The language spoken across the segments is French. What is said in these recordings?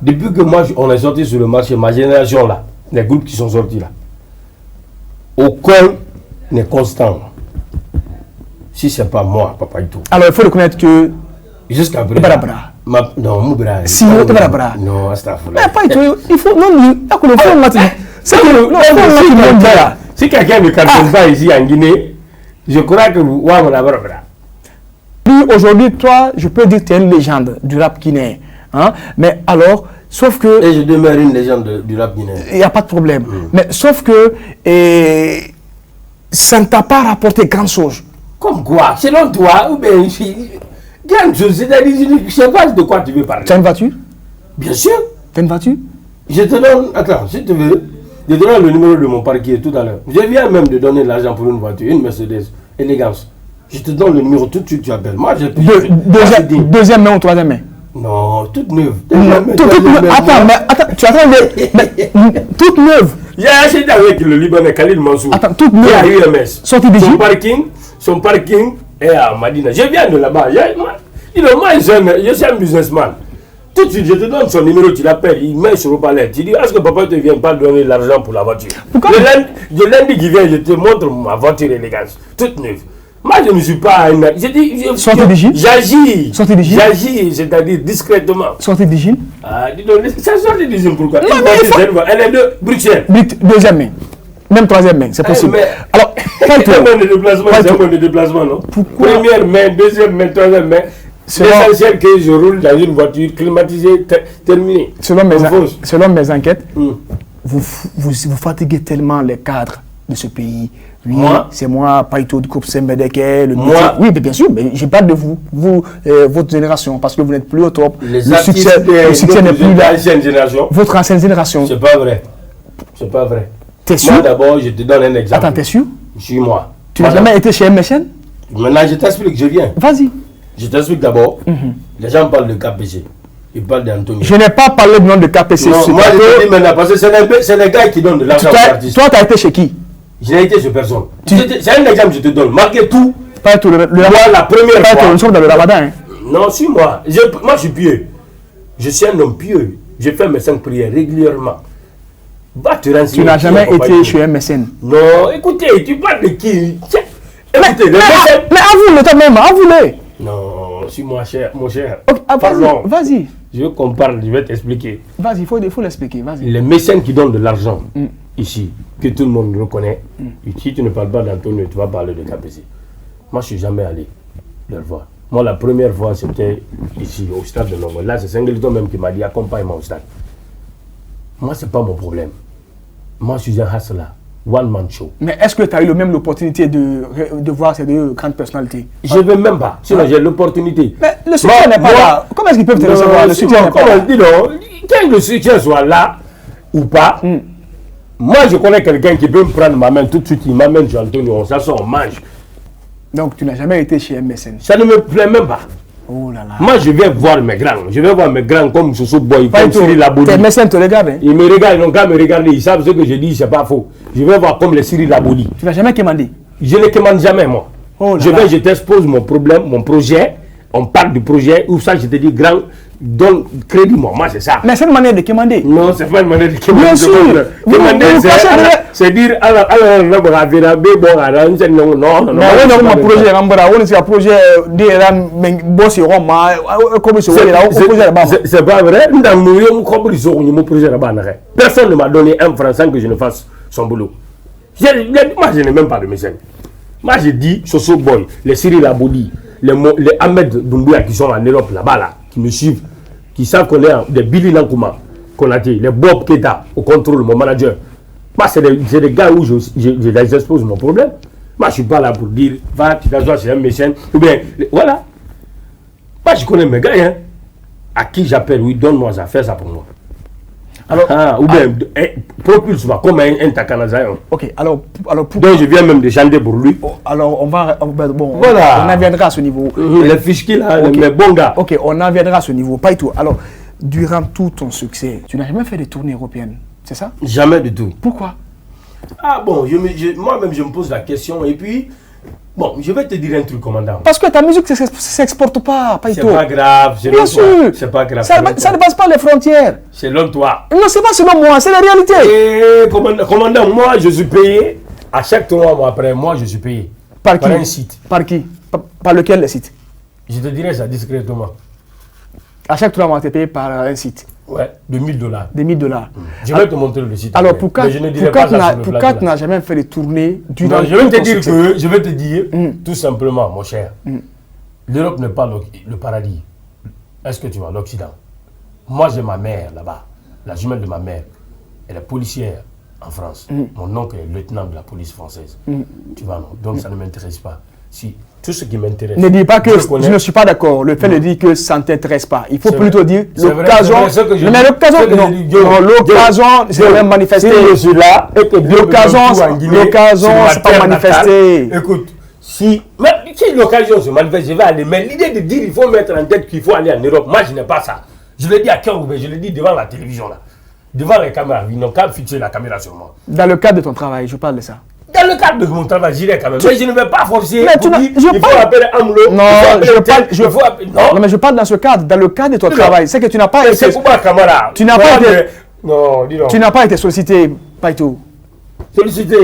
Depuis que moi, on est sorti sur le marché, ma génération là, les groupes qui sont sortis là, aucun n'est constant. Si c'est pas moi, Papa Ito. Alors, il faut reconnaître que... Jusqu'à présent... Non, Moubra. Si, non, non, astafurlah. Mais pas Ito, il faut... Non, c'est que... Si quelqu'un ne cartonne pas ici en Guinée, je crois que vous... Aujourd'hui, toi, je peux dire que tu es une légende du rap guinéen. Hein? Mais alors, sauf que... Et je demeure une légende du rap guinéen. Il n'y a pas de problème. Mais sauf que ça ne t'a pas rapporté grand chose. Comme quoi? Selon toi, ou bien... Grand chose, c'est-à-dire, je ne sais pas de quoi tu veux parler. Tu as une voiture? Bien sûr. Tu as une voiture? Je te donne... Attends, si tu veux, je te donne le numéro de mon parquet tout à l'heure. Je viens même de donner l'argent pour une voiture, une Mercedes, élégance. Je te donne le numéro tout de suite, tu appelles. Moi, j'ai deuxième main ou troisième main? Non, toute neuve. Attends, tu attends, toute neuve. J'ai acheté avec le Libanais Khalil Mansour. Attends, toute neuve. Il y a UMS. Sorti d'ici. Son parking est à Madina. Je viens de là-bas. Moi, je suis un businessman. Tout de suite, je te donne son numéro, tu l'appelles, il met sur le palais. Tu dis, est-ce que papa ne vient pas donner l'argent pour la voiture? Pourquoi? Le lundi qui vient, je te montre ma voiture élégante, toute neuve. Moi, je ne suis pas un... J'agis, c'est-à-dire discrètement. Sorti d'Igine? Ah, dis donc, ça sorti d'Igine, pourquoi? Non, mais elle est de Bruxelles. Deuxième main. Même troisième main, c'est possible. Alors, c'est un mode de déplacement, non? Pourquoi? Première main, deuxième main, troisième main. C'est essentiel que je roule dans une voiture climatisée, terminée. Selon mes enquêtes, vous fatiguez tellement les cadres de ce pays. Oui, c'est moi, Paito du groupe Sembedeke, le moi. Oui, mais bien sûr, mais je parle de vous, votre génération, parce que vous n'êtes plus au top. Le succès n'est plus là. Votre ancienne génération. C'est pas vrai. C'est pas vrai. T'es sûr? Moi d'abord, je te donne un exemple. Attends, t'es sûr? Je suis moi. Tu n'as jamais été chez MSN? Maintenant, je t'explique, je viens. Vas-y. Je t'explique d'abord. Les gens parlent de KPC. Ils parlent d'Antonio. Je n'ai pas parlé du nom de KPC. Non, moi, je te dis maintenant, parce que c'est les gars qui donnent de l'argent aux artistes. Toi, tu as été chez qui? Je n'ai été chez personne. C'est un exemple, je te donne. Marquez tout. Pas tout. Moi, la première fois. Nous sommes dans le Ramadan. Hein. Non, suis moi. Moi, je suis pieux. Je suis un homme pieux. Je fais mes 5 prières régulièrement. Va te renseigner. Tu n'as jamais été chez MSN. Non, écoutez, tu parles de qui? Mais avoue-le toi-même, avoue-le. Non, suis moi, mon cher. Vas-y. Je veux qu'on parle, je vais t'expliquer. Vas-y, il faut l'expliquer. Vas-y. Les mécènes qui donnent de l'argent ici, que tout le monde reconnaît, si tu ne parles pas d'Antonio, tu vas parler de KPC. Moi, je ne suis jamais allé leur voir. Moi, la première fois, c'était ici, au stade de Nongo. Là, c'est Sengelito même qui m'a dit accompagne-moi au stade. Moi, ce n'est pas mon problème. Moi, je suis un hustler, one-man show. Mais est-ce que tu as eu même l'opportunité de voir ces deux grandes personnalités? Je ne veux même pas, sinon j'ai l'opportunité. Mais le soutien n'est pas là. Comment est-ce qu'ils peuvent te recevoir? Le soutien n'est pas là. Quand le soutien soit là ou pas, moi, je connais quelqu'un qui peut me prendre ma main tout de suite, il m'amène chez Antonio, on s'assoit, on mange. Donc, tu n'as jamais été chez MSN? Ça ne me plaît même pas. Oh là là. Moi, je vais voir mes grands. Je vais voir mes grands comme Soso Boy, comme Cyril Aboudi. Tes MSN te regardent, hein? Ils me regardent, ils n'ont qu'à me regarder. Ils savent ce que je dis, c'est pas faux. Je vais voir comme les Cyril Aboudi. Tu n'as jamais commandé? Je ne commande jamais, moi. Oh là je là. Je t'expose mon problème, mon projet. On parle du projet. Ou ça, je te dis, grand, donne crédit, moi. Moi, c'est ça. Mais c'est une manière de commander. Non, c'est pas une manière de commander. Bien sûr. Commander, c'est dire, alors, non, projet, c'est pas vrai. Personne ne m'a donné un franc sans que je ne fasse son boulot. Moi, je n'ai même pas de mécène. Moi, je dis, Soso Boy, les Cyril Aboudi, les Ahmed Doumbouya qui sont en Europe là-bas, là, qui me suivent, qui savent qu'on est des Billy Lankouma, Konaté, les Bob Keta au contrôle, mon manager. Moi, c'est des gars où je les expose mon problème. Moi, je ne suis pas là pour dire, va, tu t'assois chez un mécène, ou bien, voilà. Moi, je connais mes gars, hein, à qui j'appelle, oui, donne-moi ça, fais ça pour moi. Alors, ou bien, propulse-moi, comme un Takanazayon. Ok, alors pourquoi? Donc, je viens même de chanter pour lui. Alors, on voilà. On en viendra à ce niveau. Les fiches qu'il a, mes bons gars. Ok, on en viendra à ce niveau, pas du tout. Alors, durant tout ton succès, tu n'as jamais fait de tournée européenne, c'est ça? Jamais du tout. Pourquoi? Ah bon, moi-même je me pose la question et puis Bon, je vais te dire un truc, commandant. Parce que ta musique ne s'exporte pas, C'est Paito. pas grave, selon Bien toi. sûr. C'est pas grave. Ça ne passe pas les frontières. Selon toi. Non, c'est pas selon moi, c'est la réalité. Et commandant, moi je suis payé. À chaque 3 mois après, moi je suis payé. Par qui? un site. Par qui? Par lequel le site? Je te dirai ça discrètement. À chaque 3 mois, tu es payé par un site. Ouais, de 1000 $. Des 1000 $. Je vais te montrer le site. Alors, après. pourquoi Mais je ne dirai pas ça sur le plateau, là. tu n'as jamais fait de tournée durant Non, je vais tout te ton dire succès? je vais te dire tout simplement, mon cher. L'Europe n'est pas le paradis. Est-ce que tu vois l'Occident? Moi, j'ai ma mère là-bas, la jumelle de ma mère. Elle est policière en France. Mon oncle est lieutenant de la police française. Tu vois, non? Donc ça ne m'intéresse pas. Si tout ce qui m'intéresse. Ne dis pas que connais. je ne suis pas d'accord. Le fait de dire que ça ne t'intéresse pas. Il faut C'est plutôt vrai. dire C'est vrai, l'occasion. c'est vrai, ce que je Mais dis. l'occasion, Ce que non. je dis, Guillaume, Non, l'occasion, c'est Guillaume, même manifester. si je suis là et que Dieu L'occasion, me donne tout en Guinée, l'occasion, sur ma c'est pas terre manifester. natale, écoute, si l'occasion se manifeste, je vais aller. Mais l'idée de dire il faut mettre en tête qu'il faut aller en Europe, moi je n'ai pas ça. Je le dis à cœur ouvert, je le dis devant la télévision là, devant les caméras. Ils n'ont qu'à fixer la caméra sur moi. Dans le cadre de ton travail, je parle de ça. Dans le cadre de mon travail, j'irai quand même. Mais je ne vais pas forcer. Mais tu pour n'as- dire, je il faut parle- appeler Amlo. Non, Non, non, mais je parle dans ce cadre, dans le cadre de ton Non. travail. C'est que tu n'as pas été, c'est pour moi, camarade. Tu n'as pas été- Non, dis donc. tu n'as pas été sollicité, Paito. Sollicité.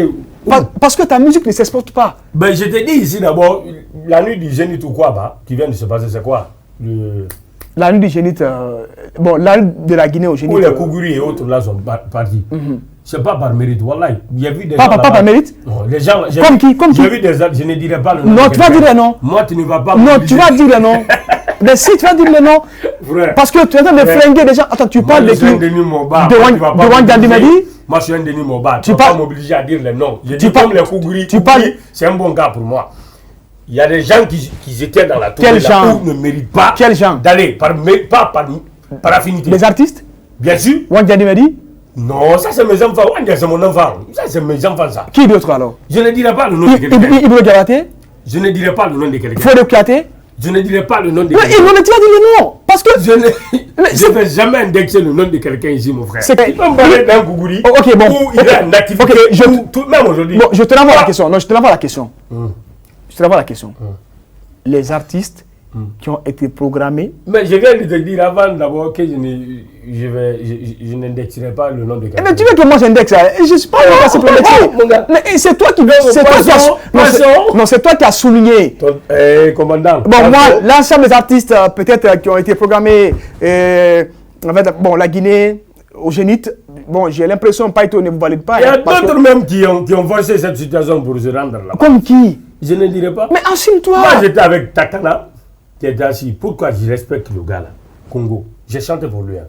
Parce que ta musique ne s'exporte pas. Ben, je te dis ici d'abord, la nuit du Zénith ou quoi, bah, qui vient de se passer, c'est quoi? La nuit du Zénith, bon, la nuit de la Guinée au Zénith. Où les Kougouri et autres là sont partis. C'est pas par mérite, wallahi. Il y a vu des Pas gens par là-bas. mérite? Non, les gens. Comme qui? Comme J'ai qui? vu des je ne dirai pas le nom. Non, de tu vas quelqu'un. dire les noms. Moi, tu ne vas pas. Non, tu m'obliger. vas dire le nom. Mais si tu vas dire le nom, Frère. parce que tu es en train de Frère. flinguer des gens. Attends, tu Moi, parles je de suis un qui? Denis Moba. De Moi, Wan- tu vas de pas Wan m'obliger. Gandimadi? Moi, je suis un Denis Moba. Tu Tu vas pas parles- m'obliger à dire les noms. Je Tu dis comme parles- les Kougouri. tu parles- Kougouri, c'est un bon gars pour moi. Il y a des gens qui étaient dans la tour Quel là genre? où ne méritent pas Quel genre? d'aller, pas par affinité. Les artistes? Bien sûr. Wan Gandimadi? Non, ça c'est mes enfants. Wanda, c'est mon enfant. Ça c'est mes enfants, ça. Qui d'autre alors? Je ne dirai pas le nom de quelqu'un. Ibro Diabaté? Je ne dirai pas le nom de quelqu'un. Fodé Kouyaté? Je ne dirai pas le nom de Mais quelqu'un. Ibro, tu vas dire le nom. Parce que. Je ne c'est- vais jamais indexer le nom de quelqu'un ici, mon frère. C'est que- Tu peux me parler d'un Kougouri Oh, ok, bon. où il est en activité, Ok, même aujourd'hui. Bon, je te renvoie Ah. la question. Non, je te renvoie la question. Je te renvoie la question. Les artistes qui ont été programmés. Mais je viens de te dire avant d'abord que je n'indexerai pas le nom de quelqu'un. Mais tu veux que moi j'indexe ça? Je ne suis pas là, c'est pour indexer. mon gars. Mais c'est toi qui. C'est toi qui as. Non, c'est toi qui as souligné. Commandant. Bon, moi, l'ensemble des artistes, peut-être, qui ont été programmés, en fait, bon, la Guinée, au Zénith, bon, j'ai l'impression, Paito ne vous valide pas. Il y a parce que- d'autres même qui ont forcé cette situation pour se rendre là. Comme qui? Je ne dirai pas. Mais assume-toi. Moi, j'étais avec Takana, qui était assis. Pourquoi je respecte le gars là, Congo? J'ai chanté pour lui. Hein.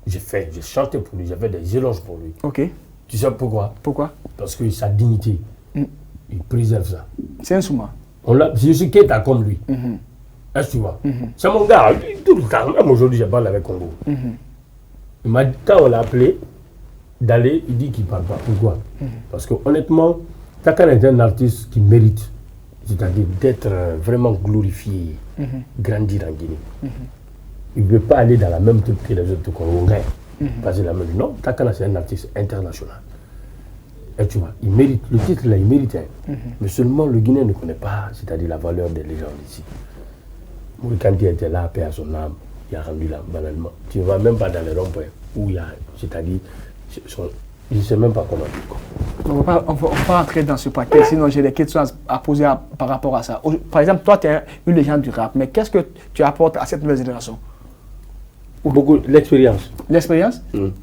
J'ai chanté pour lui, j'avais des éloges pour lui. Ok. Tu sais pourquoi? Pourquoi? Parce que sa dignité, il préserve ça. C'est un souma. Je suis Keita comme lui. Est-ce que tu vois? C'est mon gars, tout le temps. Même aujourd'hui, je parle avec Congo. Il m'a dit, quand on l'a appelé d'aller, il dit qu'il ne parle pas. Pourquoi? Parce que honnêtement, Takana est un artiste qui mérite, c'est-à-dire d'être vraiment glorifié, grandir en Guinée. Il ne veut pas aller dans la même truc que les autres Congolais. Passer la même. Non, Takana c'est un artiste international. Et tu vois, il mérite, le titre là, il mérite. Hein. Mais seulement le Guinéen ne connaît pas, c'est-à-dire la valeur des légendes ici. Moi, quand il était là, paix à son âme, il a rendu là, banalement. Tu ne vas même pas dans les ronds-points où il y a, c'est-à-dire, je ne sais même pas comment dire. On ne va pas entrer dans ce paquet, sinon j'ai des questions à poser par rapport à ça. Par exemple, toi, tu es une légende du rap, mais qu'est-ce que tu apportes à cette nouvelle génération? Beaucoup l'expérience. L'expérience?